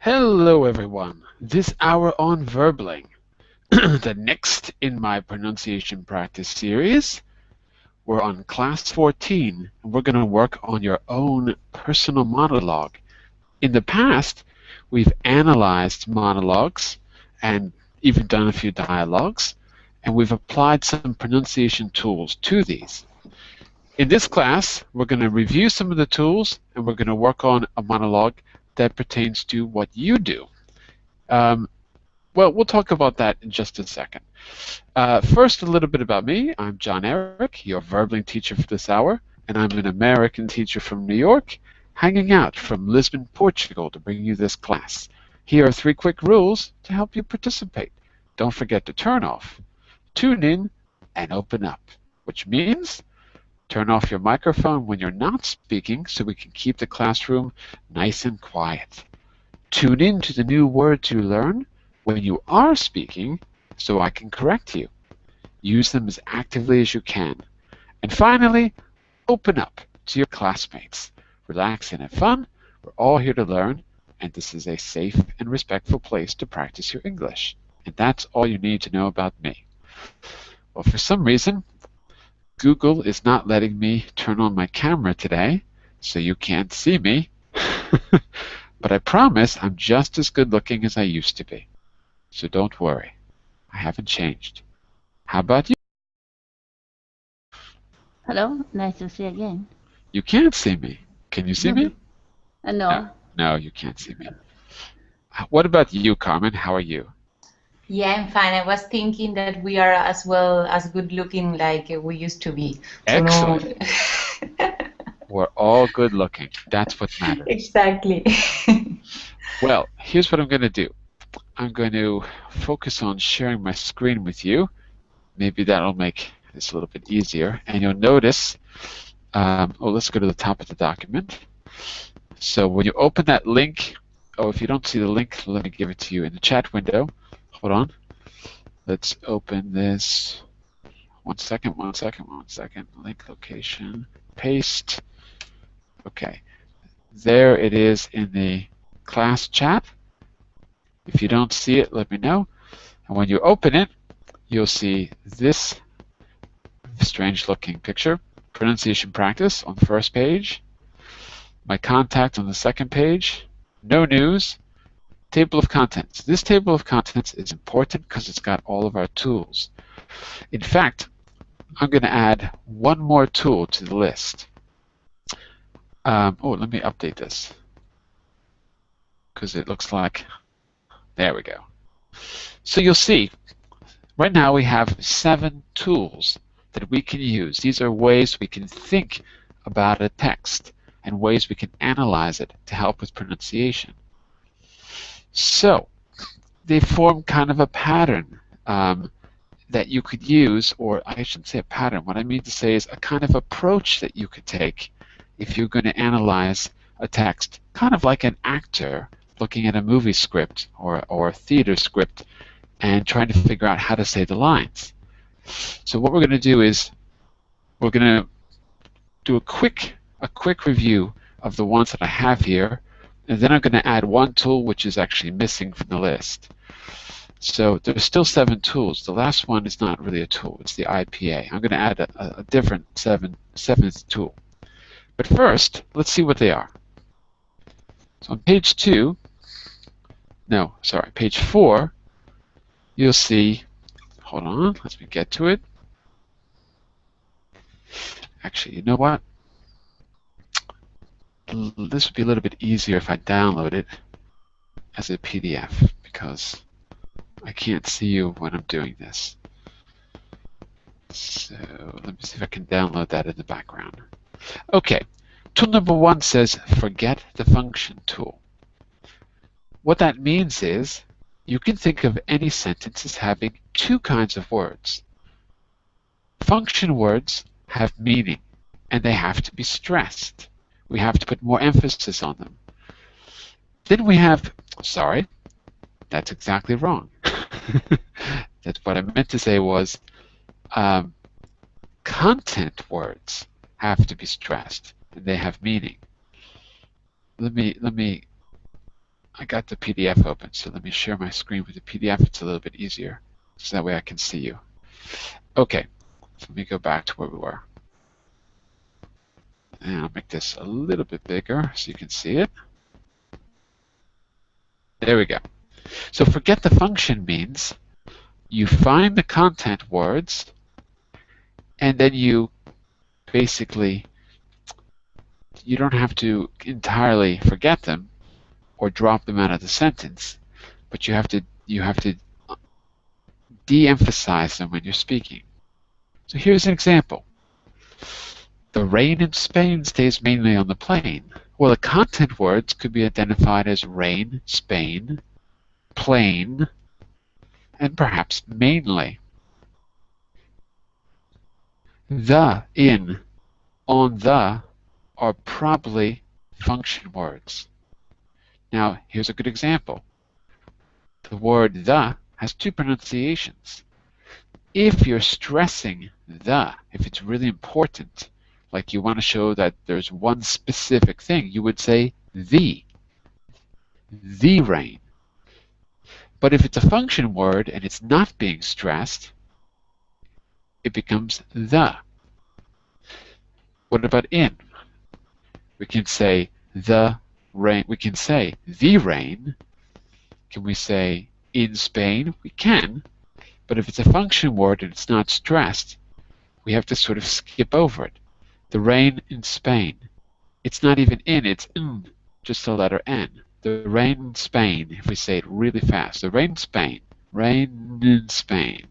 Hello everyone, this hour on Verbling, the next in my pronunciation practice series. We're on class 14 and we're going to work on your own personal monologue. In the past, we've analyzed monologues and even done a few dialogues, and we've applied some pronunciation tools to these. In this class, we're going to review some of the tools and we're going to work on a monologue that pertains to what you do. Well, we'll talk about that in just a second. First, a little bit about me. I'm Jon-Eric, your Verbling teacher for this hour, and I'm an American teacher from New York, hanging out from Lisbon, Portugal to bring you this class. Here are 3 quick rules to help you participate. Don't forget to turn off, tune in, and open up, which means turn off your microphone when you're not speaking so we can keep the classroom nice and quiet. Tune in to the new words you learn when you are speaking so I can correct you. Use them as actively as you can. And finally, open up to your classmates. Relax and have fun. We're all here to learn, and this is a safe and respectful place to practice your English. And that's all you need to know about me. Well, for some reason, Google is not letting me turn on my camera today, so you can't see me. But I promise I'm just as good looking as I used to be. So don't worry, I haven't changed. How about you? Hello, nice to see you again. You can't see me. Can you see me? No. No, you can't see me. What about you, Carmen? How are you? Yeah, I'm fine. I was thinking that we are as well as good looking like we used to be. Excellent. We're all good looking. That's what matters. Exactly. Well, here's what I'm going to do. I'm going to focus on sharing my screen with you. Maybe that'll make this a little bit easier. And you'll notice, let's go to the top of the document. So when you open that link, if you don't see the link, let me give it to you in the chat window. Hold on. Let's open this. One second. Link location. Paste. Okay. There it is in the class chat. If you don't see it, let me know. And when you open it, you'll see this strange looking picture. Pronunciation practice on the first page. My contact on the second page. No news. Table of contents. This table of contents is important because it's got all of our tools. In fact, I'm going to add one more tool to the list. Let me update this because it looks like, there we go. So you'll see, right now we have 7 tools that we can use. These are ways we can think about a text and ways we can analyze it to help with pronunciation. So they form kind of a pattern that you could use, or I shouldn't say a pattern. What I mean to say is a kind of approach that you could take if you're going to analyze a text, kind of like an actor looking at a movie script or a theater script and trying to figure out how to say the lines. So what we're going to do is we're going to do a quick review of the ones that I have here, and then I'm going to add one tool which is actually missing from the list. So there's still 7 tools. The last one is not really a tool. It's the IPA. I'm going to add a different seventh tool. But first, let's see what they are. So on page 4, you'll see, hold on, let me get to it. Actually, you know what? This would be a little bit easier if I download it as a PDF because I can't see you when I'm doing this. So let me see if I can download that in the background. Okay, tool number 1 says forget the function tool. What that means is you can think of any sentence as having 2 kinds of words. Function words have meaning, and they have to be stressed. We have to put more emphasis on them. Then we have, sorry, that's exactly wrong. That's what I meant to say was content words have to be stressed, and they have meaning. Let me I got the PDF open, so let me share my screen with the PDF. It's a little bit easier, so that way I can see you. Okay, so let me go back to where we were. And I'll make this a little bit bigger so you can see it. There we go. So forget the function means you find the content words, and then you basically, you don't have to entirely forget them or drop them out of the sentence, but you have to de-emphasize them when you're speaking. So here's an example. The rain in Spain stays mainly on the plain. Well, the content words could be identified as rain, Spain, plain, and perhaps mainly. The, in, on the are probably function words. Now, here's a good example. The word the has two pronunciations. If you're stressing the, if it's really important, like you want to show that there's one specific thing, you would say the rain. But if it's a function word and it's not being stressed, it becomes the. What about in? We can say the rain. We can say the rain. Can we say in Spain? We can. But if it's a function word and it's not stressed, we have to sort of skip over it. The rain in Spain. It's not even in, it's in, just the letter N. The rain in Spain, if we say it really fast. The rain in Spain. Rain in Spain.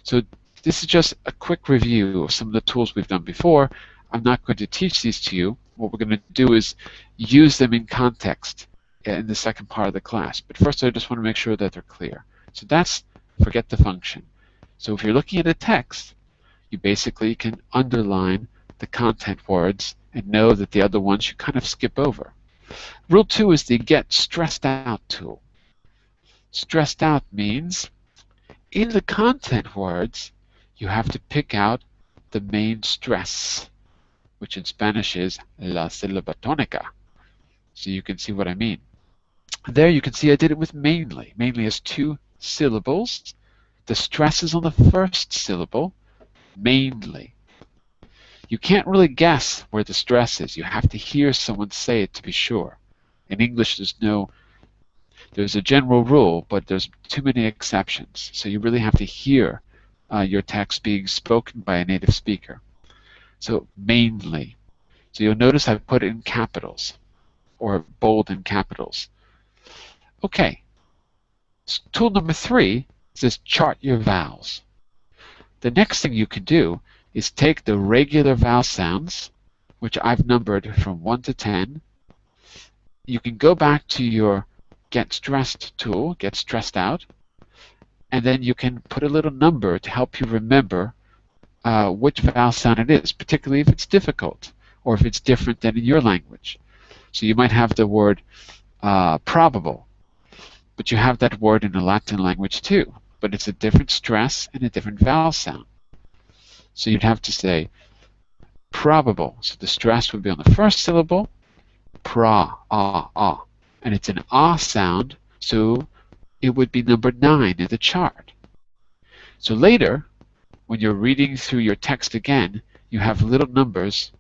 So this is just a quick review of some of the tools we've done before. I'm not going to teach these to you. What we're going to do is use them in context in the second part of the class. But first I just want to make sure that they're clear. So that's forget the function. So if you're looking at a text, you basically can underline the content words and know that the other ones you kind of skip over. Rule 2 is the get stressed out tool. Stressed out means in the content words, you have to pick out the main stress, which in Spanish is la sílaba tónica. So you can see what I mean. There you can see I did it with mainly. Mainly has two syllables. The stress is on the first syllable, mainly. You can't really guess where the stress is. You have to hear someone say it to be sure. In English, there's a general rule, but there's too many exceptions. So you really have to hear your text being spoken by a native speaker. So mainly. So you'll notice I've put it in capitals, or bold in capitals. Okay. Tool number 3 says chart your vowels. The next thing you can do is take the regular vowel sounds, which I've numbered from 1 to 10. You can go back to your get stressed tool, get stressed out, and then you can put a little number to help you remember which vowel sound it is, particularly if it's difficult or if it's different than in your language. So you might have the word probable, but you have that word in the Latin language too, but it's a different stress and a different vowel sound. So you'd have to say probable. So the stress would be on the first syllable, pra, ah. And it's an ah sound, so it would be number 9 in the chart. So later, when you're reading through your text again, you have little numbers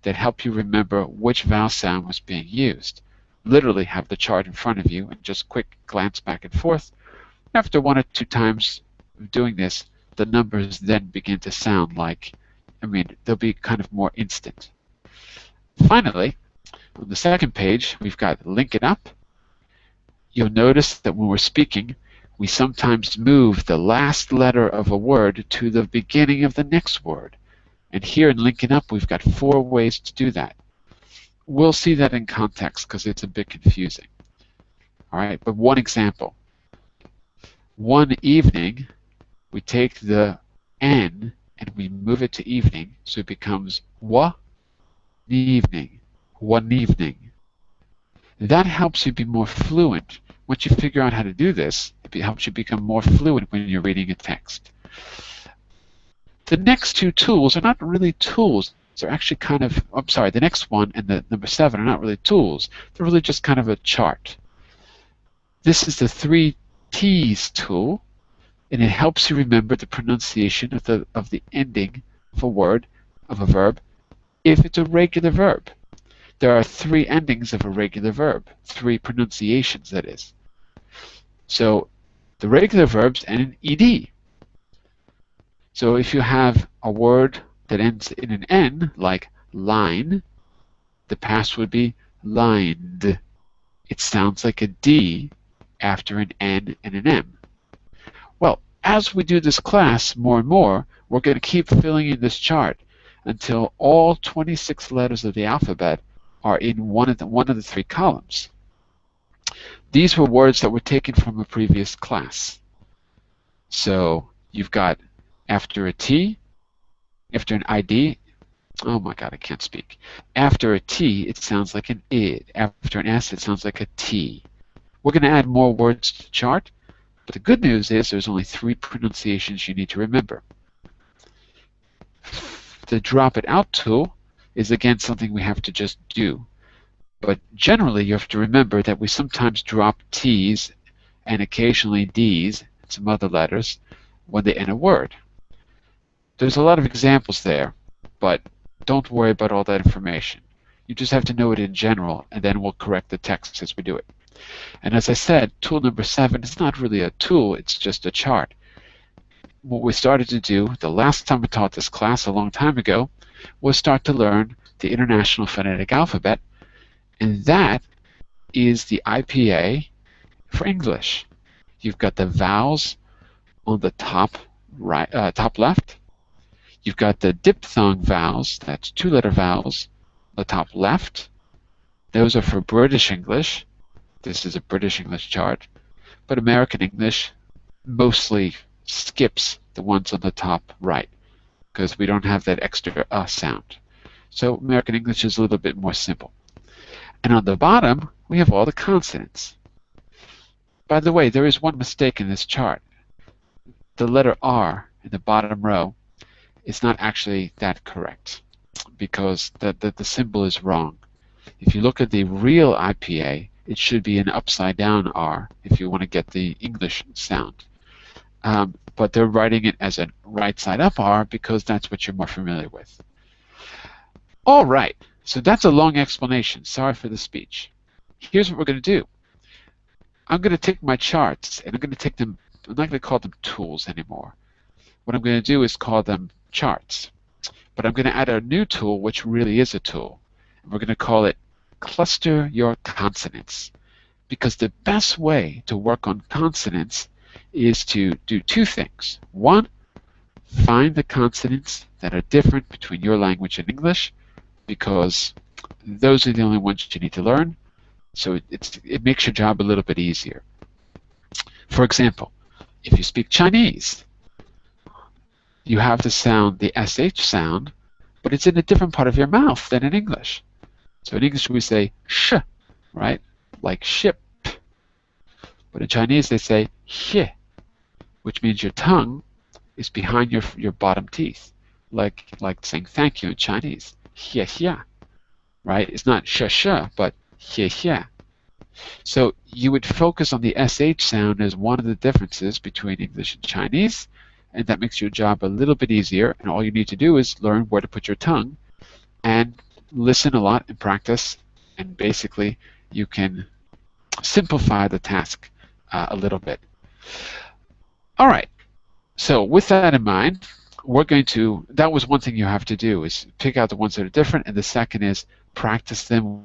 that help you remember which vowel sound was being used. Literally have the chart in front of you and just quick glance back and forth. After 1 or 2 times of doing this, the numbers then begin to sound like, they'll be kind of more instant. Finally, on the second page, we've got link it up. You'll notice that when we're speaking, we sometimes move the last letter of a word to the beginning of the next word. And here in Link It Up, we've got 4 ways to do that. We'll see that in context because it's a bit confusing. All right, but one example. One evening, we take the N and we move it to evening, so it becomes one evening. That helps you be more fluent. Once you figure out how to do this, it helps you become more fluent when you're reading a text. The next 2 tools are not really tools. They're actually kind of, the next one and the number 7 are not really tools. They're really just kind of a chart. This is the 3T's tool, and it helps you remember the pronunciation of the ending of a word, of a verb, if it's a regular verb. There are 3 endings of a regular verb, 3 pronunciations, that is. So the regular verbs end in ed. So if you have a word that ends in an N, like line, the past would be lined. It sounds like a D after an N and an M. Well, as we do this class more and more, we're going to keep filling in this chart until all 26 letters of the alphabet are in one of the 3 columns. These were words that were taken from a previous class. So you've got after a T, after an ID, oh my god, I can't speak. After a T, it sounds like an id. After an S, it sounds like a T. We're going to add more words to the chart, but the good news is there's only 3 pronunciations you need to remember. The drop it out tool is again something we have to just do. But generally, you have to remember that we sometimes drop T's and occasionally D's, and some other letters, when they end a word. There's a lot of examples there, but don't worry about all that information. You just have to know it in general, and then we'll correct the text as we do it. And as I said, tool number 7 is not really a tool, it's just a chart. What we started to do the last time we taught this class a long time ago was start to learn the International Phonetic Alphabet, and that is the IPA for English. You've got the vowels on the top right, top left. You've got the diphthong vowels, that's 2-letter vowels, on the top left. Those are for British English. This is a British English chart. But American English mostly skips the ones on the top right because we don't have that extra sound. So American English is a little bit more simple. And on the bottom, we have all the consonants. By the way, there is one mistake in this chart. The letter R in the bottom row is not actually that correct because the symbol is wrong. If you look at the real IPA, it should be an upside down R if you want to get the English sound. But they're writing it as a right side up R because that's what you're more familiar with. All right, so that's a long explanation. Sorry for the speech. Here's what we're going to do. I'm going to take my charts and I'm going to take them, I'm not going to call them tools anymore. What I'm going to do is call them charts. But I'm going to add a new tool which really is a tool. And we're going to call it Cluster Your Consonants. Because the best way to work on consonants is to do 2 things. 1, find the consonants that are different between your language and English, because those are the only ones you need to learn. So it makes your job a little bit easier. For example, if you speak Chinese, you have the sound, the SH sound, but it's in a different part of your mouth than in English. So in English we say sh, right? Like ship. But in Chinese they say xie, which means your tongue is behind your bottom teeth, like saying thank you in Chinese. Xie xie, right? It's not sh sh, but xie xie. So you would focus on the SH sound as one of the differences between English and Chinese, and that makes your job a little bit easier, and all you need to do is learn where to put your tongue and listen a lot and practice, and basically you can simplify the task a little bit. All right, so with that in mind, we're going to, that was one thing you have to do, is pick out the ones that are different, and the second is practice them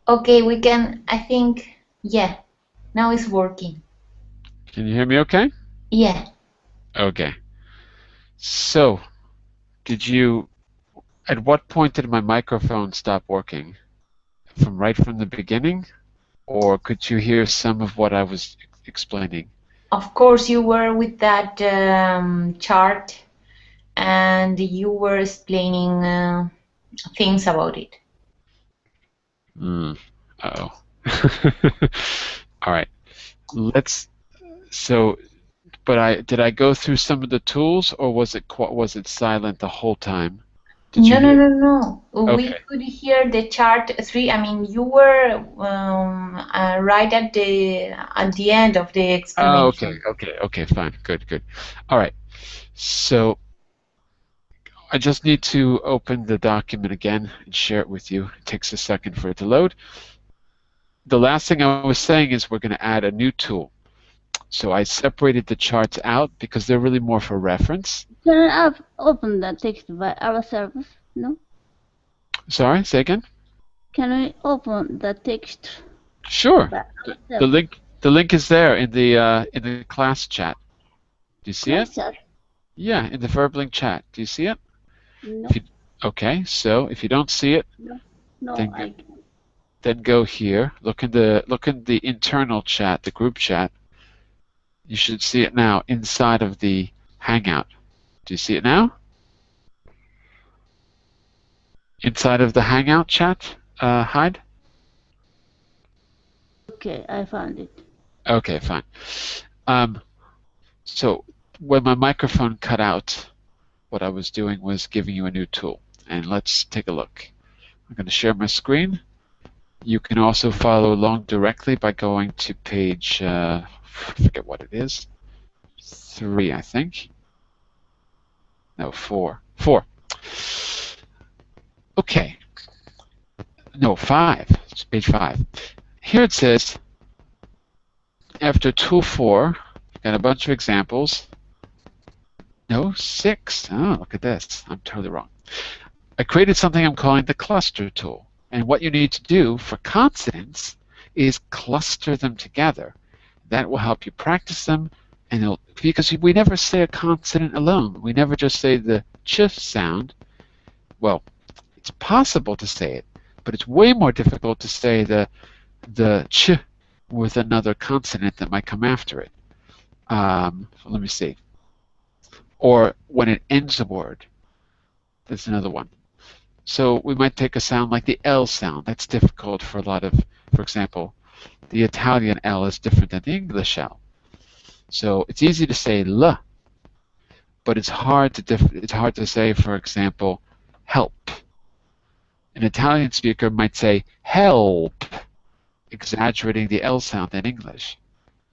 Okay, we can, I think, yeah, now it's working. Can you hear me okay? Yeah. Okay. So, at what point did my microphone stop working? Right from the beginning? Or could you hear some of what I was explaining? Of course, you were with that chart and you were explaining things about it. Uh-oh. All right. So, but did I go through some of the tools, or was it silent the whole time? Did you No, no, hear? no, no. We Okay. could hear the chart three. I mean, you were right at the end of the Oh, okay, explanation. okay, fine, good. All right. So I just need to open the document again and share it with you. It takes a second for it to load. The last thing I was saying is we're going to add a new tool. So I separated the charts out because they're really more for reference. Can I open the text by ourselves? No? Sorry, say again? Can we open the text Sure. by The ourselves? link is there in the class chat. Do you see it? Class chat? Yeah, in the verb link chat. Do you see it? No, Okay, so if you don't see it, no, then I can't. then go here. Look in the internal chat, the group chat. You should see it now inside of the Hangout. Do you see it now? Inside of the Hangout chat, Hyde? Okay, I found it. Okay, fine. So when my microphone cut out, what I was doing was giving you a new tool. And let's take a look. I'm going to share my screen. You can also follow along directly by going to page, I forget what it is, 3, I think. No, 4. 4. Okay. No, 5. It's page 5. Here it says, after tool 4, got a bunch of examples. No, 6. Oh, look at this. I'm totally wrong. I created something I'm calling the cluster tool. And what you need to do for consonants is cluster them together. That will help you practice them, and because we never say a consonant alone. We never just say the ch sound. Well, it's possible to say it, but it's way more difficult to say the ch with another consonant that might come after it. Let me see. Or when it ends a word. That's another one. So we might take a sound like the L sound. That's difficult for a lot of, for example, the Italian L is different than the English L. So it's easy to say L, but it's hard to say, for example, help. An Italian speaker might say help, exaggerating the L sound in English.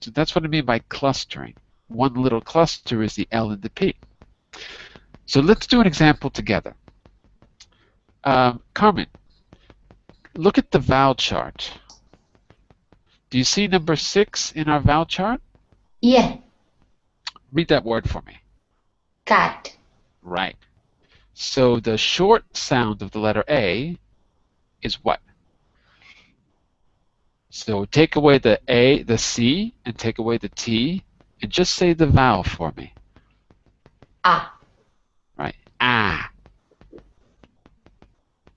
So that's what I mean by clustering. One little cluster is the L and the P. So let's do an example together. Carmen, look at the vowel chart. Do you see number 6 in our vowel chart? Yeah. Read that word for me. Cat. Right. So the short sound of the letter A is what? So take away the A, the C, and take away the T, and just say the vowel for me. Ah. Right. Ah.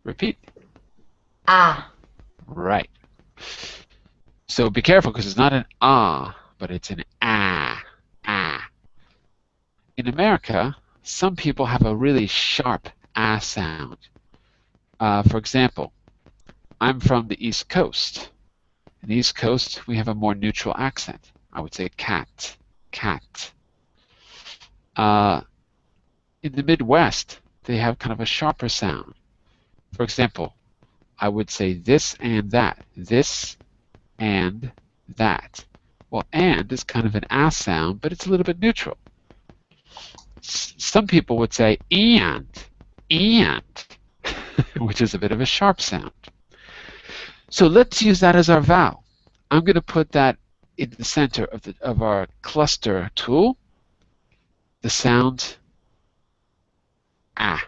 Repeat. Ah. Right. So be careful because it's not an ah, but it's an ah. Ah. In America, some people have a really sharp ah sound. For example, I'm from the East Coast. In the East Coast, we have a more neutral accent. I would say cat, cat. In the Midwest, they have kind of a sharper sound. For example, I would say this and that, this and that. Well, and is kind of an ass sound, but it's a little bit neutral. Some people would say and, which is a bit of a sharp sound. So let's use that as our vowel. I'm going to put that in the center of our cluster tool, the sound ah.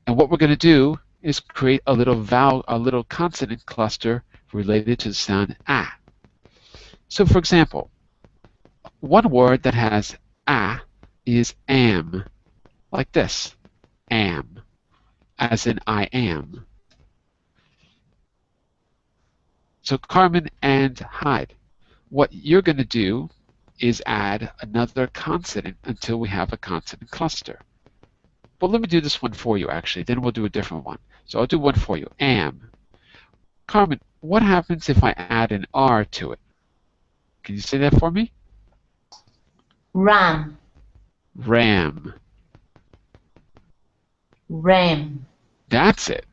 And what we're going to do is create a little vowel, a little consonant cluster related to the sound ah. So for example, one word that has ah is am, like this, am, as in I am. So Carmen and Hyde, what you're going to do is add another consonant until we have a consonant cluster. Well, let me do this one for you, actually. Then we'll do a different one. So I'll do one for you. Am. Carmen, what happens if I add an R to it? Can you say that for me? Ram. Ram. Ram. That's it.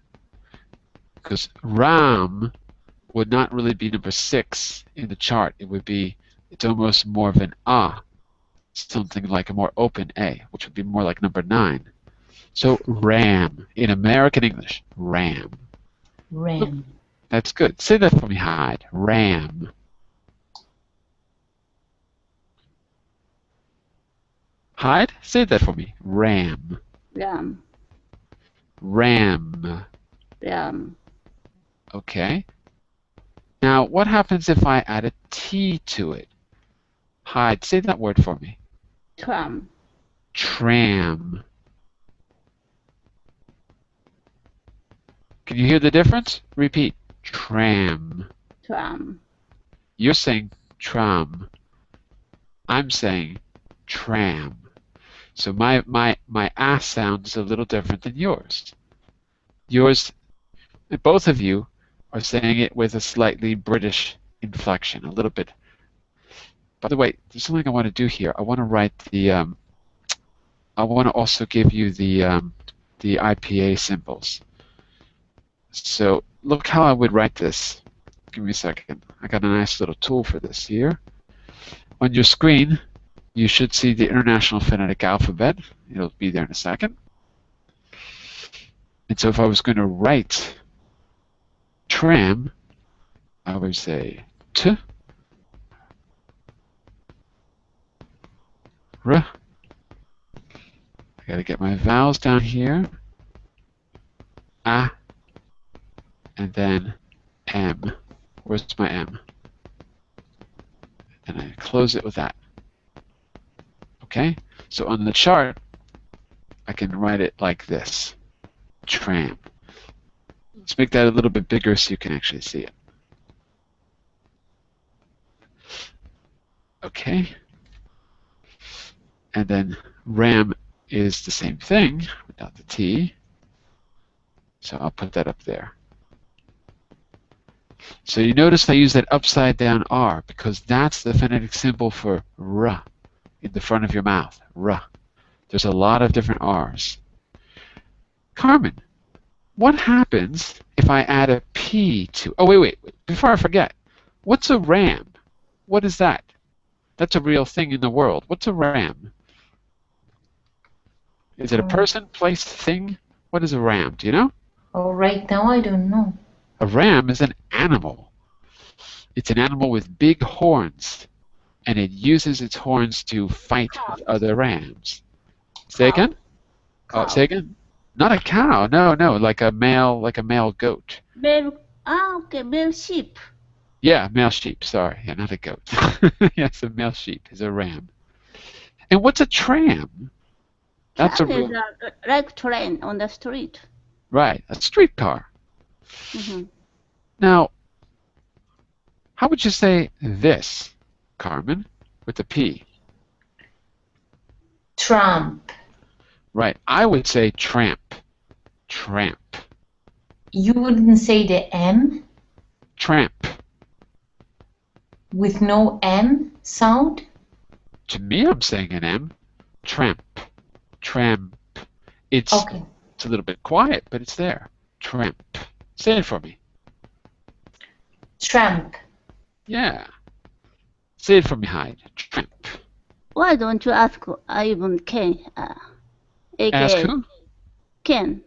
Because Ram would not really be number 6 in the chart. It would be, it's almost more of an ah, something like a more open A, which would be more like number 9. So ram, in American English, ram. Ram. That's good. Say that for me, Hyde. Ram. Hyde, say that for me. Ram. Ram. Ram. Ram. Okay. Now, what happens if I add a T to it? Hyde, say that word for me. Tram. Tram. Can you hear the difference? Repeat. Tram. Tram. You're saying tram. I'm saying tram. So my ah sound is a little different than yours. Yours, both of you are saying it with a slightly British inflection, a little bit. By the way, there's something I want to do here. I want to write the. I want to also give you the IPA symbols. So look how I would write this. Give me a second. I got a nice little tool for this here. On your screen, you should see the International Phonetic Alphabet. It'll be there in a second. And so if I was going to write tram, I would say t, r. I got to get my vowels down here. Ah, and then M. Where's my M? And I close it with that. Okay? So on the chart, I can write it like this. Tram. Let's make that a little bit bigger so you can actually see it. Okay? And then ram is the same thing without the T. So I'll put that up there. So you notice I use that upside down R because that's the phonetic symbol for R in the front of your mouth. R. There's a lot of different R's. Carmen, what happens if I add a P to... Oh, wait. Before I forget, what's a ram? What is that? That's a real thing in the world. What's a ram? Is it a person, place, thing? What is a ram? Do you know? Oh, right now I don't know. A ram is an animal. It's an animal with big horns, and it uses its horns to fight with other rams. Say again? Cow. Say again? Not a cow. No, like a male goat. Male, okay, male sheep. Yeah, male sheep. Sorry, yeah, not a goat. Yes, a male sheep is a ram. And what's a tram? That's a Tram is like train on the street. right, a streetcar. Mm-hmm. Now, how would you say this, Carmen, with the P? Tramp. Right, I would say tramp. Tramp. You wouldn't say the M Tramp. with no M sound? To me, I'm saying an M. Tramp. Tramp. It's Okay. a little bit quiet, but it's there. Tramp. Say it for me. Tramp. Yeah. Say it for me, Hyde. Tramp. Why don't you ask even Ken? AKA Ask who? Ken.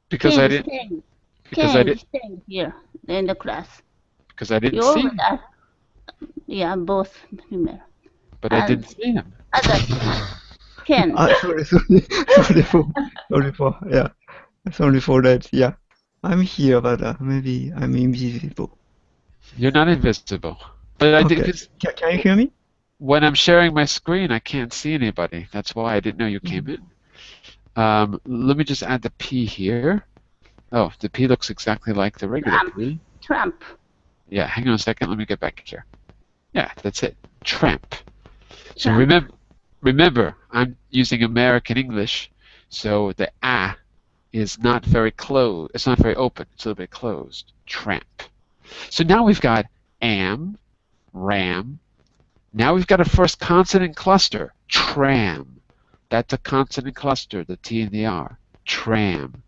Because Ken I didn't. staying. Because Ken I didn't. staying here in the class. Because I didn't You see always him. ask. Yeah, both female. But I And didn't see him. Other Ken. Sorry for, yeah. Sorry for that. Yeah, I'm here, but maybe I'm invisible. You're not invisible. But I did, Okay. because Can you hear me? when I'm sharing my screen, I can't see anybody. That's why I didn't know you came in. Let me just add the P here. Oh, the P looks exactly like the regular Tramp. P. Tramp. Yeah, hang on a second. Let me get back here. Yeah, that's it. Tramp. So Tramp. remember, I'm using American English, so the A is not very closed. It's not very open. It's a little bit closed. Tramp. So now we've got am, ram. Now we've got a first consonant cluster. Tram. That's a consonant cluster, the T and the R. Tram.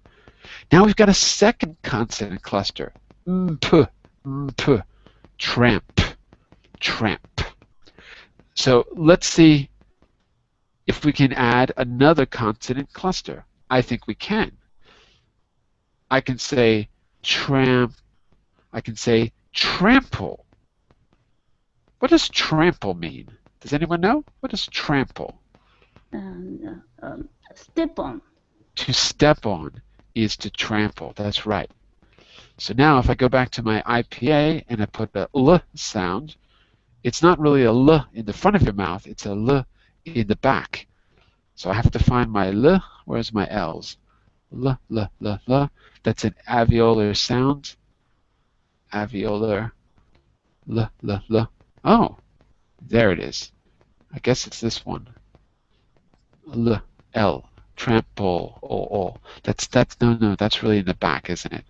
Now we've got a second consonant cluster. Mp, mp. Tramp. Tramp. So let's see if we can add another consonant cluster. I think we can. I can say tramp. I can say trample. What does trample mean? Does anyone know? What does trample? And step on. To step on is to trample. That's right. So now if I go back to my IPA and I put a L sound, it's not really a L in the front of your mouth, it's a L in the back. So I have to find my L. Where's my L's? L, L, L, L. That's an alveolar sound. Alveolar. L, L, L. Oh, there it is. I guess it's this one. L, L. Trample. Oh. That's no, that's really in the back, isn't it?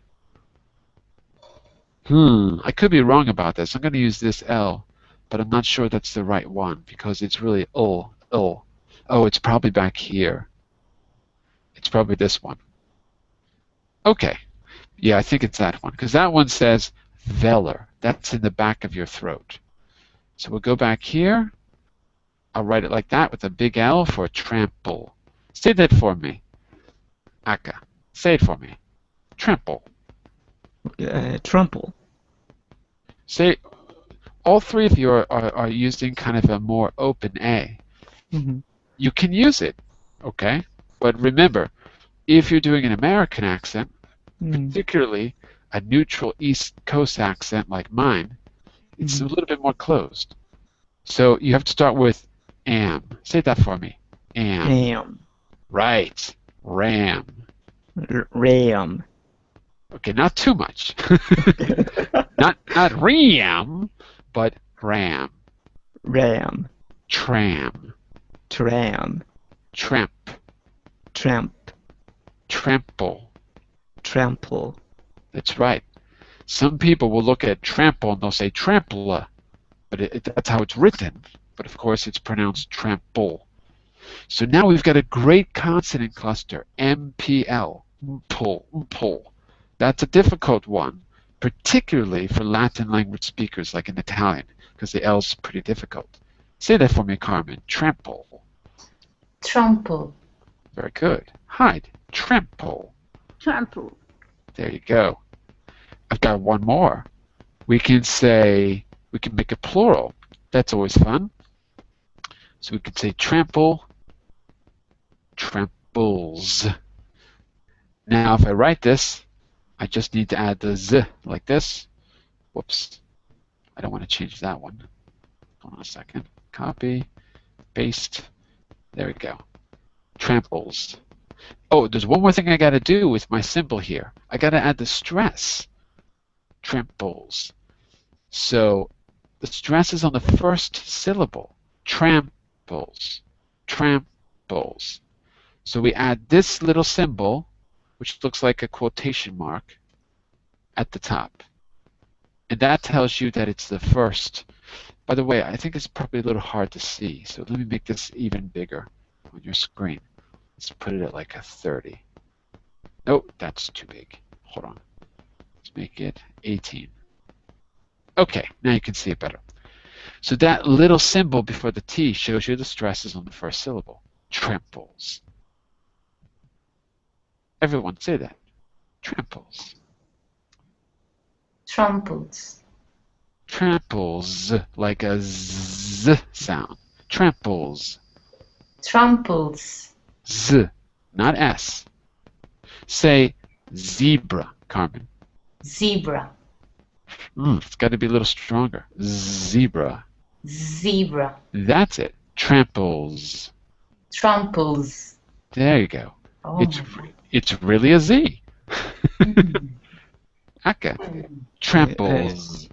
I could be wrong about this. I'm going to use this L, but I'm not sure that's the right one because it's really O. Oh, it's probably back here. It's probably this one. Okay. Yeah, I think it's that one because that one says velar. That's in the back of your throat. So we'll go back here. I'll write it like that with a big L for trample. Say that for me. Aka. Say it for me. Trample. Trample. Say, all three of you are using kind of a more open A. Mm-hmm. You can use it, okay? But remember, if you're doing an American accent, particularly a neutral East Coast accent like mine, it's a little bit more closed. So you have to start with am. Say that for me. Am. Am. Right. Ram. Ram. Okay, not too much. not ram, but ram. Ram. Tram. Tram. Tramp. Tramp. Trample. Trample. That's right. Some people will look at trample and they'll say trampler, but that's how it's written. But of course it's pronounced trample. So now we've got a great consonant cluster, MPL, pull. That's a difficult one, particularly for Latin language speakers like in Italian, because the L's pretty difficult. Say that for me, Carmen. Trample. Trample. Very good. Hide. Trample. Trample. There you go. I've got one more. We can make a plural. That's always fun. So we could say trample, tramples. Now if I write this, I just need to add the Z like this. Whoops. I don't want to change that one. Hold on a second. Copy, paste. There we go. Tramples. Oh, there's one more thing I got to do with my symbol here. I got to add the stress. Tramples. So the stress is on the first syllable. Tramples. Tramples. So we add this little symbol, which looks like a quotation mark, at the top. And that tells you that it's the first. By the way, I think it's probably a little hard to see, so let me make this even bigger on your screen. Let's put it at like a 30. Nope, that's too big. Hold on. Let's make it 18. Okay, now you can see it better. So that little symbol before the T shows you the stresses on the first syllable. Tramples. Everyone say that. Tramples. Tramples. Tramples, like a Z sound. Tramples. Tramples. Z, not S. Say zebra, Carmen. Zebra. It's got to be a little stronger. Zebra. Zebra. That's it. Tramples. Tramples. There you go. Oh. It's really a Z. Mm. Okay. Tramples.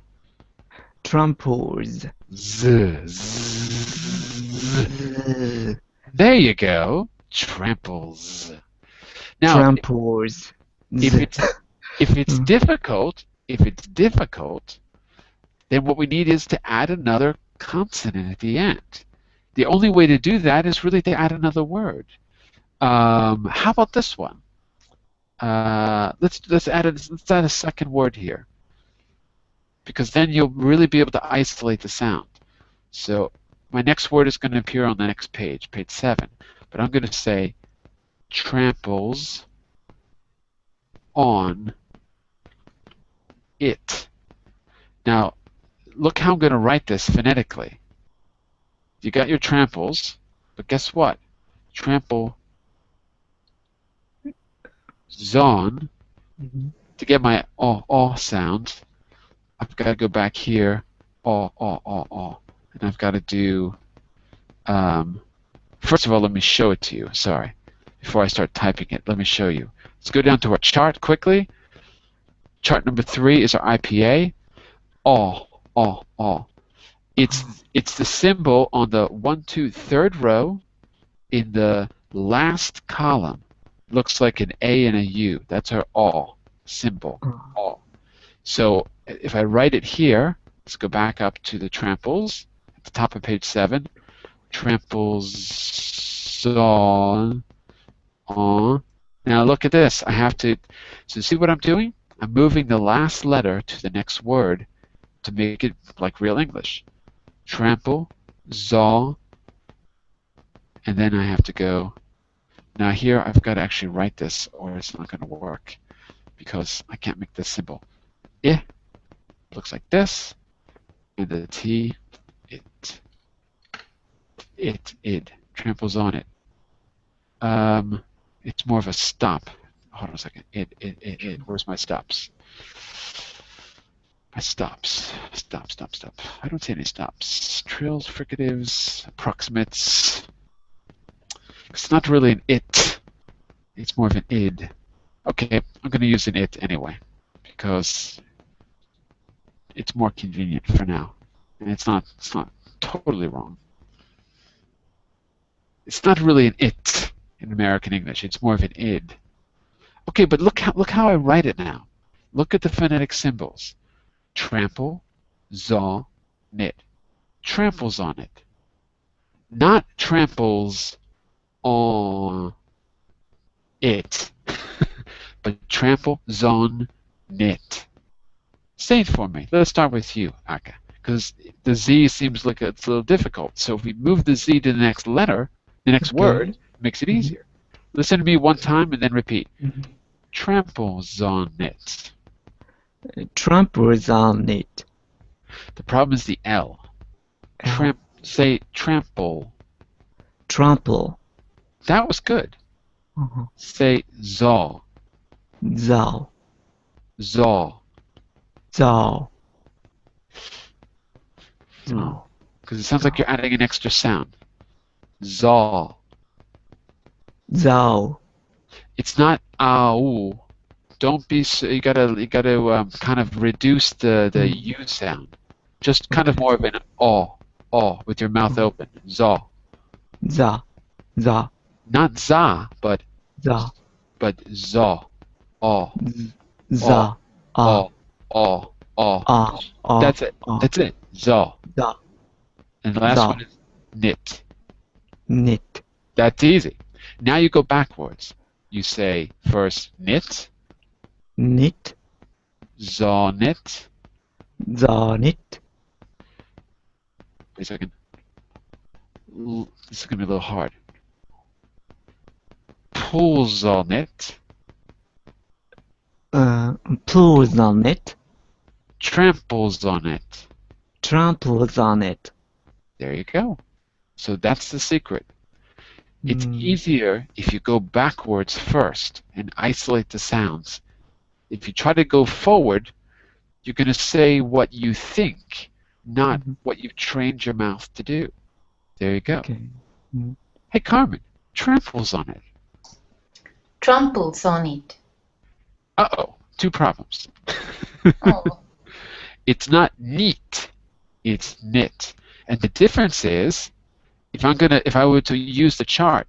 Tramples. Z. There you go. Tramples. Now, Tramples. if it's difficult, then what we need is to add another consonant at the end. The only way to do that is really to add another word. How about this one? Let's add a second word here, because then you'll really be able to isolate the sound. So my next word is going to appear on the next page, page 7. But I'm going to say tramples on it. Now, look how I'm going to write this phonetically. You got your tramples, but guess what? Trample zon. To get my sound, I've got to go back here, and I've got to do, first of all, let me show it to you. Sorry. Before I start typing it, let me show you. Let's go down to our chart quickly. Chart number 3 is our IPA. It's the symbol on the 1, 2, 3rd row in the last column. Looks like an A and a U. That's our all symbol. All. So if I write it here, let's go back up to the tramples at the top of page 7. Tramples on. Now look at this. I have to. So see what I'm doing? I'm moving the last letter to the next word to make it like real English. Trample, zaw, and then I have to go. Now here I've got to actually write this, or it's not going to work because I can't make this symbol. I looks like this, and the T, it tramples on it. It's more of a stop. Hold on a second. Where's my stops? My stops. Stop. I don't see any stops. Trills, fricatives, approximates. It's not really an it. It's more of an id. Okay, I'm going to use an it anyway because it's more convenient for now, and it's not totally wrong. It's not really an it in American English. It's more of an id. Okay, but look how I write it now. Look at the phonetic symbols. Trample, zaw, knit. Tramples on it. Not tramples on it, but trample, zone, knit. Say it for me. Let's start with you, Aka, because the Z seems like it's a little difficult. So if we move the Z to the next letter, the next word, it makes it easier. Listen to me one time and then repeat. Tramples on it. Tramples on it. The problem is the L. Say trample. Trample. That was good. Say zaw. Zaw. Zaw. Zaw. Because it sounds like you're adding an extra sound. Zaw. Zaw. It's not ow. Don't be so. You gotta kind of reduce the U sound. Just kind of more of an aw with your mouth open. Zaw. Za. Za. Not za, but Za. zaw. Aw. Za. Aw. That's it. Ah. That's it. Zaw. Za. And the last Zaw. one is knit. Knit. That's easy. Now you go backwards. You say first knit, Knit. zaw knit. Za knit. Wait a second. This is going to be a little hard. Pulls on it. Pulls on it. Tramples on it. Tramples on it. There you go. So that's the secret. It's Mm. easier if you go backwards first and isolate the sounds. If you try to go forward, you're going to say what you think, not Mhm. what you've trained your mouth to do. There you go. Okay. Mm. Hey, Carmen, tramples on it. Tramples on it. Uh-oh, two problems. Oh. It's not neat, it's knit. And the difference is, if I were to use the chart,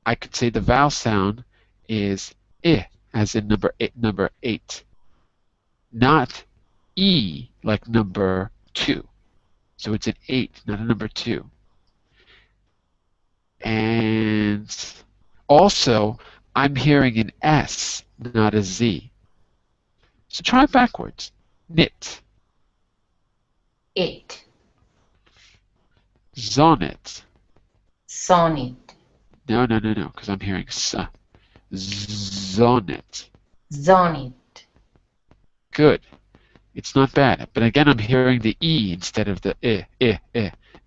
I could say the vowel sound is I, as in number 8, not E like number 2. So it's an 8, not a number 2. And also, I'm hearing an S, not a Z. So try it backwards. Knit, It. zonnet. Sonnet. No, because I'm hearing zonnet. Zonnet. Good. It's not bad. But again, I'm hearing the E instead of the I.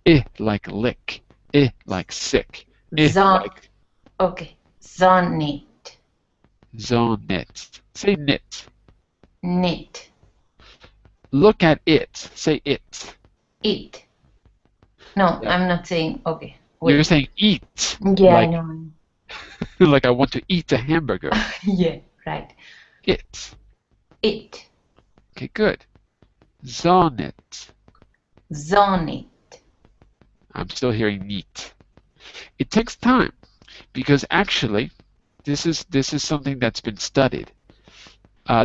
I like lick. I like sick. I like Okay. Zonnet. zonnet. Say knit. Knit. Look at it. Say it. It. No, Yeah. I'm not saying. Okay. You're Wait. saying eat. Yeah, like, I know. like I want to eat a hamburger. Yeah, right. It. It. Okay, good. Zonnet. Zonnet. I'm still hearing neat. It takes time because actually this is something that's been studied.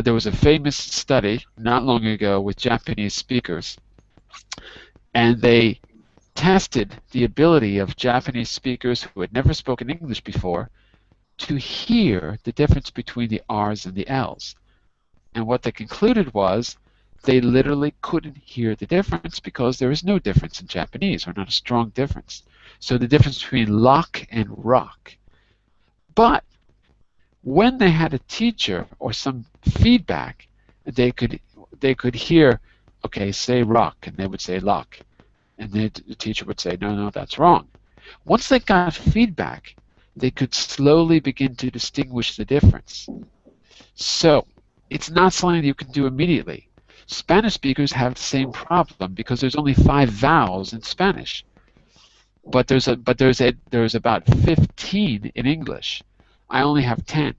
There was a famous study not long ago with Japanese speakers, and they tested the ability of Japanese speakers who had never spoken English before to hear the difference between the R's and the L's. And what they concluded was they literally couldn't hear the difference because there is no difference in Japanese, or not a strong difference. So the difference between lock and rock. But when they had a teacher or some feedback, they could hear, okay, say rock, and they would say lock. And the teacher would say, no, that's wrong. Once they got feedback, they could slowly begin to distinguish the difference. So it's not something you can do immediately. Spanish speakers have the same problem because there's only 5 vowels in Spanish. But there's about 15 in English. I only have 10.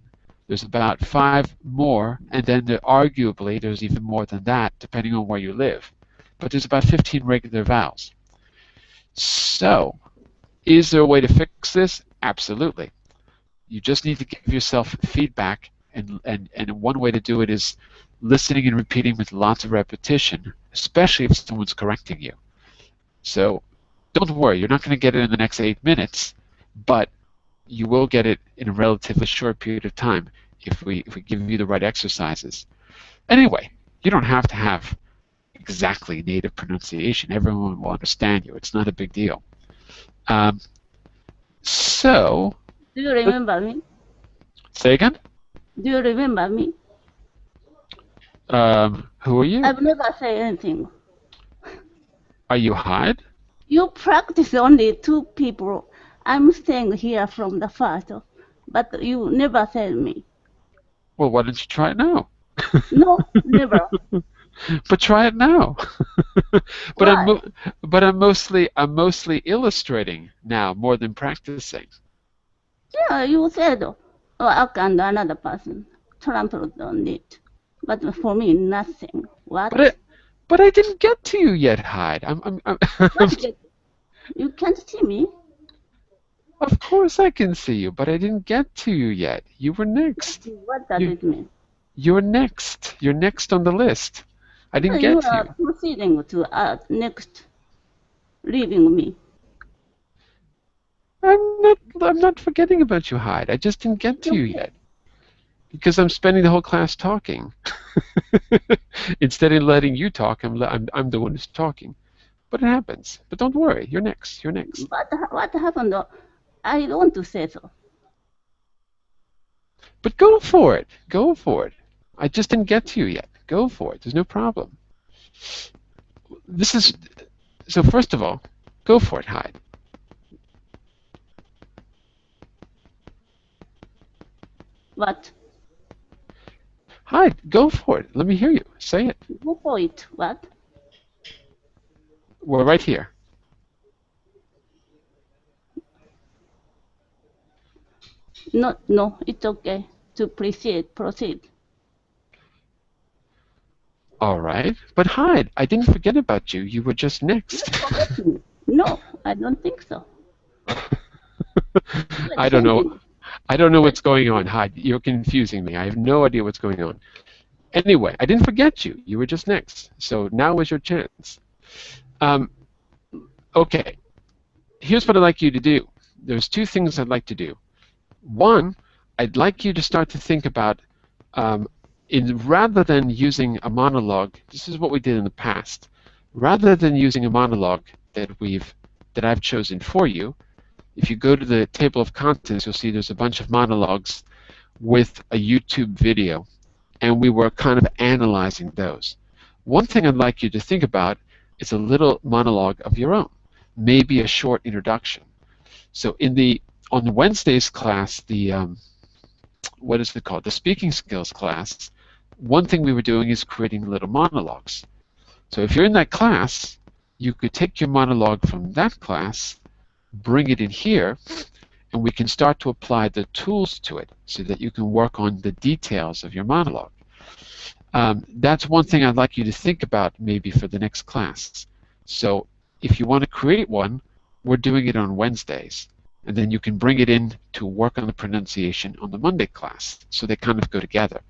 There's about 5 more, and then arguably there's even more than that, depending on where you live. But there's about 15 regular vowels. So, is there a way to fix this? Absolutely. You just need to give yourself feedback, and one way to do it is listening and repeating with lots of repetition, especially if someone's correcting you. So, don't worry, you're not going to get it in the next 8 minutes, but you will get it in a relatively short period of time if we give you the right exercises. Anyway, you don't have to have exactly native pronunciation. Everyone will understand you. It's not a big deal. So, Do you remember me? say again? Do you remember me? Who are you? I've never said anything. Are you Hyde? You practice only 2 people. I'm staying here from the first, but you never said me. Well, why don't you try it now? No, never. But try it now. Why? But I'm mostly illustrating now more than practicing. Yeah, you said, I and another person trampled on it. But for me, nothing. What? But I didn't get to you yet, Hyde. You can't see me. Of course I can see you, but I didn't get to you yet. You were next. What does it mean? You're next. You're next on the list. I didn't get to you. You are proceeding to next, leaving me. I'm not forgetting about you, Hyde. I just didn't get to you yet. Because I'm spending the whole class talking. Instead of letting you talk, I'm the one who's talking. But it happens. But don't worry, you're next. You're next. But what happened? I don't want to say so. But go for it. Go for it. I just didn't get to you yet. Go for it. There's no problem. So first of all, go for it, Hyde. What? Hi, go for it. Let me hear you. Say it. Go for it. What? We're right here. No, it's okay. To proceed. All right. But Hyde, I didn't forget about you. You were just next. No, I don't think so. I don't know. I don't know what's going on, Hyde. You're confusing me. I have no idea what's going on. Anyway, I didn't forget you. You were just next. So now is your chance. Okay. Here's what I'd like you to do. There's two things I'd like to do. One, I'd like you to start to think about, rather than using a monologue, this is what we did in the past. Rather than using a monologue that I've chosen for you, if you go to the table of contents, you'll see there's a bunch of monologues with a YouTube video, and we were kind of analyzing those. One thing I'd like you to think about is a little monologue of your own, maybe a short introduction. So on Wednesday's class, the what is it called? The speaking skills class, one thing we were doing is creating little monologues. So if you're in that class, you could take your monologue from that class, bring it in here, and we can start to apply the tools to it so that you can work on the details of your monologue. That's one thing I'd like you to think about maybe for the next class. So if you want to create one, we're doing it on Wednesdays. And then you can bring it in to work on the pronunciation on the Monday class. So they kind of go together.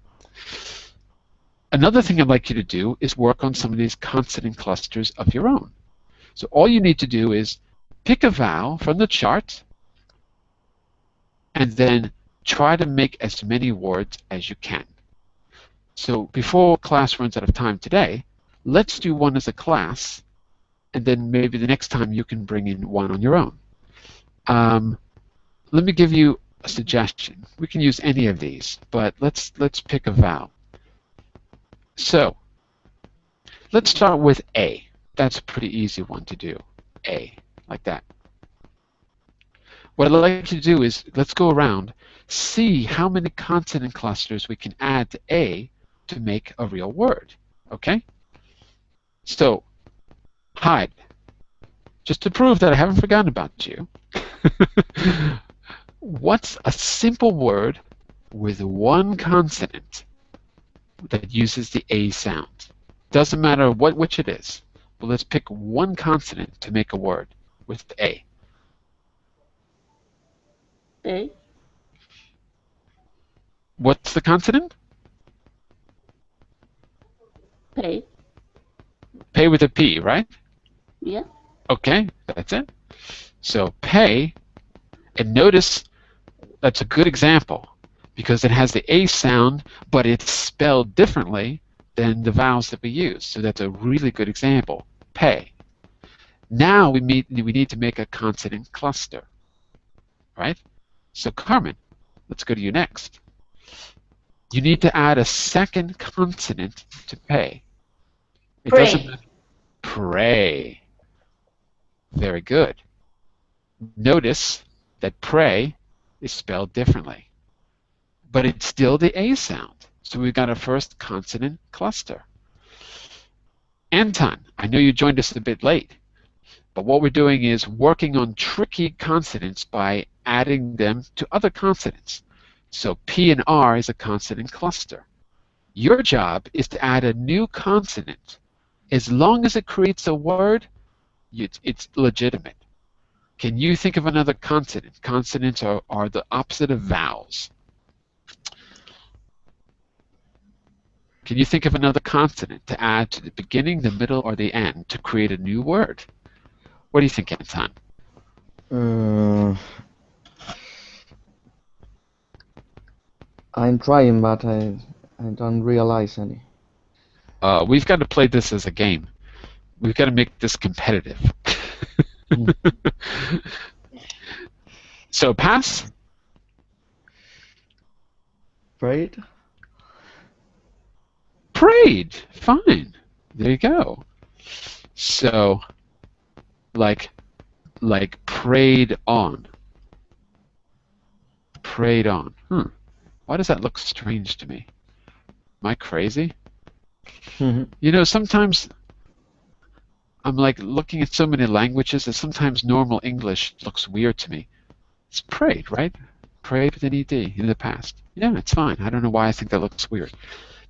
Another thing I'd like you to do is work on some of these consonant clusters of your own. So all you need to do is pick a vowel from the chart and then try to make as many words as you can. So before class runs out of time today, let's do one as a class, and then maybe the next time you can bring in one on your own. Let me give you a suggestion. We can use any of these, but let's pick a vowel. So let's start with A. That's a pretty easy one to do. A, like that. What I'd like to do is let's go around, see how many consonant clusters we can add to A to make a real word. Okay? So, Hyde, just to prove that I haven't forgotten about you, what's a simple word with one consonant that uses the A sound? Doesn't matter which it is, but let's pick one consonant to make a word with the A. A. What's the consonant? Pay. Pay with a P, right? Yeah. Okay, that's it. So pay, and notice that's a good example because it has the A sound, but it's spelled differently than the vowels that we use. So that's a really good example. Pay. Now we need to make a consonant cluster, right? So Carmen, let's go to you next. You need to add a second consonant to pay. It Pray. doesn't matter. Pray. Very good. Notice that pray is spelled differently, but it's still the A sound. So we've got our first consonant cluster. Anton, I know you joined us a bit late, but what we're doing is working on tricky consonants by adding them to other consonants. So P and R is a consonant cluster. Your job is to add a new consonant. As long as it creates a word, it's legitimate. Can you think of another consonant? Consonants are the opposite of vowels. Can you think of another consonant to add to the beginning, the middle, or the end to create a new word? What do you think, Anton? I'm trying, but I don't realize any. We've got to play this as a game. We've got to make this competitive. So pass? Right? Prayed. Fine. There you go. So, like prayed on. Prayed on. Why does that look strange to me? Am I crazy? Mhm. You know, sometimes I'm like looking at so many languages that sometimes normal English looks weird to me. It's prayed, right? Prayed with an ED in the past. Yeah, it's fine. I don't know why I think that looks weird.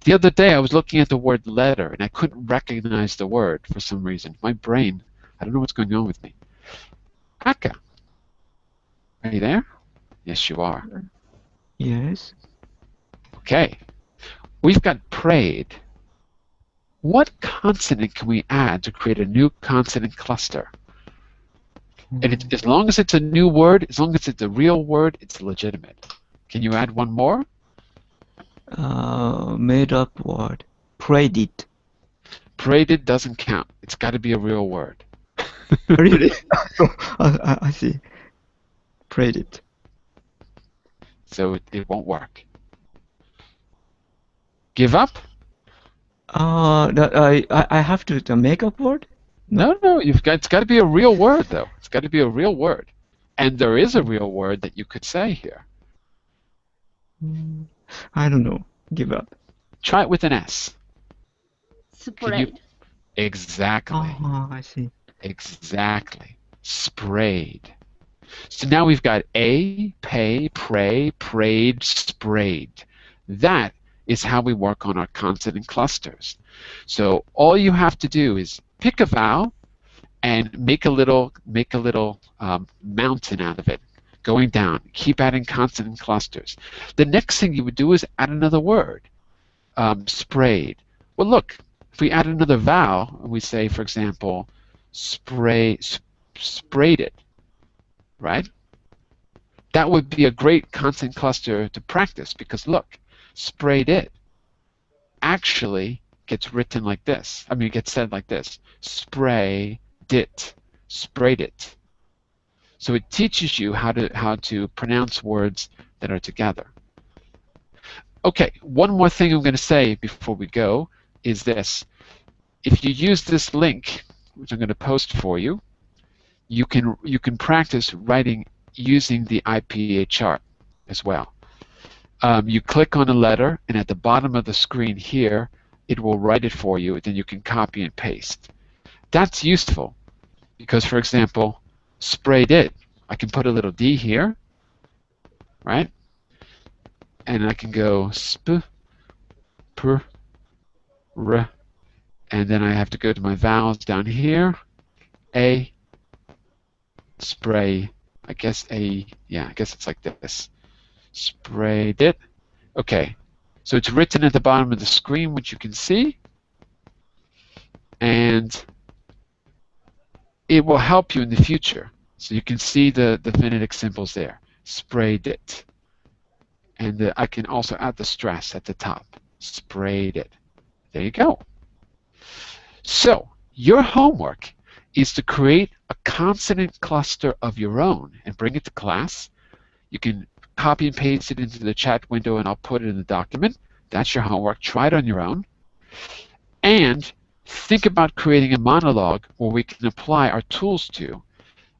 The other day I was looking at the word letter and I couldn't recognize the word for some reason. My brain, I don't know what's going on with me. Aka, are you there? Yes, you are. Yes. Okay. We've got prayed. What consonant can we add to create a new consonant cluster? And as long as it's a new word, as long as it's a real word, it's legitimate. Can you add one more? Made up word. Prayed it. Braided doesn't count. It's got to be a real word. Really? I see. Prayed it. So it won't work. Give up? I have to the make up word? No, it's got to be a real word though. It's got to be a real word. And there is a real word that you could say here. I don't know. Give up. Try it with an S. Sprayed. Exactly. Oh, I see. Exactly. Sprayed. So now we've got a, pay, pray, prayed, sprayed. That is how we work on our consonant clusters. So all you have to do is pick a vowel and make a little mountain out of it, going down. Keep adding consonant clusters. The next thing you would do is add another word. Sprayed. Well, look, if we add another vowel, and we say, for example, sprayed it, right? That would be a great consonant cluster to practice because look, sprayed it actually gets written like this. I mean, it gets said like this. Sprayed it. Sprayed it. So it teaches you how to pronounce words that are together. Okay, one more thing I'm going to say before we go is this. If you use this link, which I'm going to post for you, you can practice writing using the IPA chart as well. You click on a letter, and at the bottom of the screen here, it will write it for you, and then you can copy and paste. That's useful because, for example, sprayed it. I can put a little D here, right? And I can go sp, pr, r, and then I have to go to my vowels down here. A, spray. I guess it's like this. Sprayed it. Okay, so it's written at the bottom of the screen, which you can see, and it will help you in the future. So you can see the phonetic symbols there. Sprayed it. And I can also add the stress at the top. Sprayed it. There you go. So your homework is to create a consonant cluster of your own and bring it to class. You can copy and paste it into the chat window and I'll put it in the document. That's your homework. Try it on your own. And think about creating a monologue where we can apply our tools to.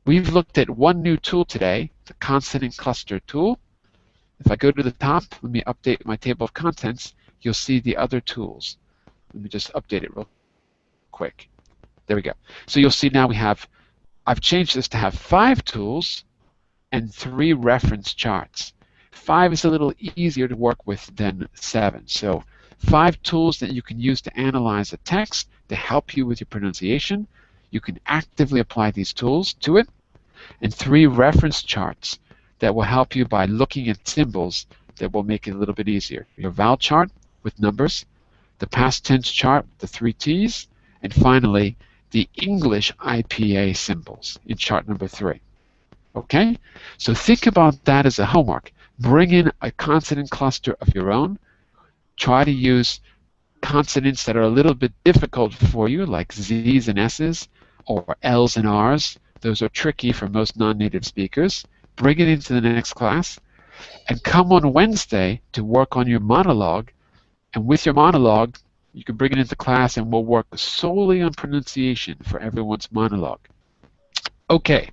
We've looked at one new tool today, the Consonant Cluster tool. If I go to the top, let me update my table of contents, you'll see the other tools. Let me just update it real quick. There we go. So you'll see now I've changed this to have 5 tools and 3 reference charts. 5 is a little easier to work with than 7. So 5 tools that you can use to analyze a text to help you with your pronunciation. You can actively apply these tools to it. And 3 reference charts that will help you by looking at symbols that will make it a little bit easier. Your vowel chart with numbers, the past tense chart with the 3 T's, and finally the English IPA symbols in chart number 3. Okay? So think about that as a homework. Bring in a consonant cluster of your own. Try to use consonants that are a little bit difficult for you, like Z's and S's, or L's and R's. Those are tricky for most non-native speakers. Bring it into the next class, and come on Wednesday to work on your monologue. And with your monologue, you can bring it into class, and we'll work solely on pronunciation for everyone's monologue. Okay,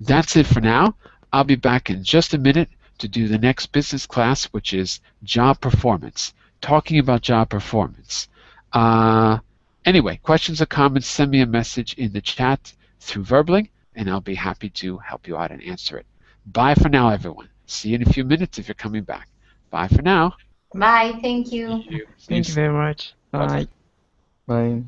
that's it for now. I'll be back in just a minute to do the next business class, which is job performance, talking about job performance. Anyway, questions or comments, send me a message in the chat through Verbling, and I'll be happy to help you out and answer it. Bye for now, everyone. See you in a few minutes if you're coming back. Bye for now. Bye. Thank you. See you Thank you soon. very much. Bye. Bye.